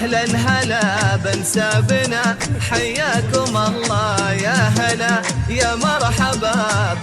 أهلا هلا بنسابنا، حياكم الله يا هلا، يا مرحبا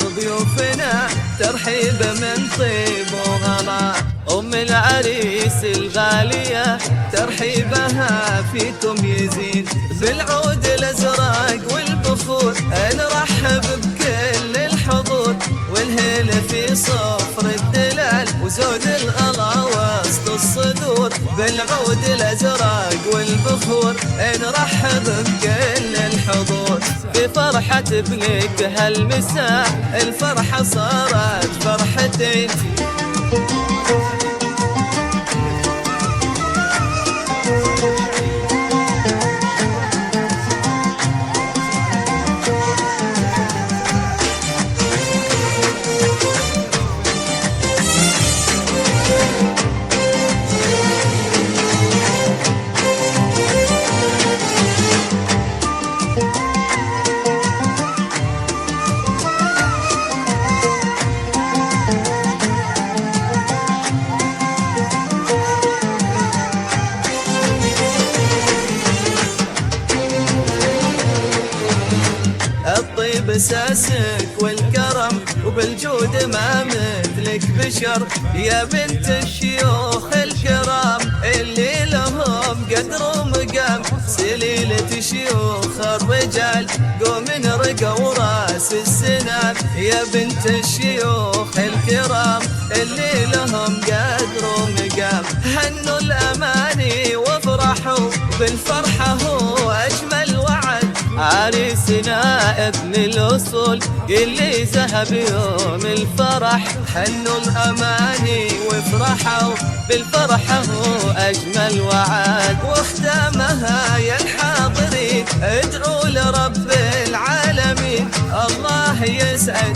بضيوفنا، ترحيب من طيب وغلا. أم العريس الغالية ترحيبها فيكم يزيد، بالعود الأزرق والبخور نرحب بكل الحضور، والهيل في صفر الدلال وزود الغلا وسط الصدور، بالعود الأزرق والبخور نرحب بكل الحضور، في فرحة ابنك هالمساء الفرحة صارت فرحتين. الطيب ساسك والكرم وبالجود ما مثلك بشر، يا بنت الشيوخ الكرام اللي لهم قدر ومقام، سليلة شيوخ الرجال قوم نرقى وراس السنام، يا بنت الشيوخ الكرام اللي لهم قدر ومقام، هنوا الأماني وافرحوا بالفرحة هو أجمل وعد، عريسنا ابن الأصول اللي ذهب يوم الفرح، حنوا الأماني وافرحوا بالفرحة هو أجمل وعد، واختامها يا الحاضرين ادعوا لرب العالمين، الله يسعد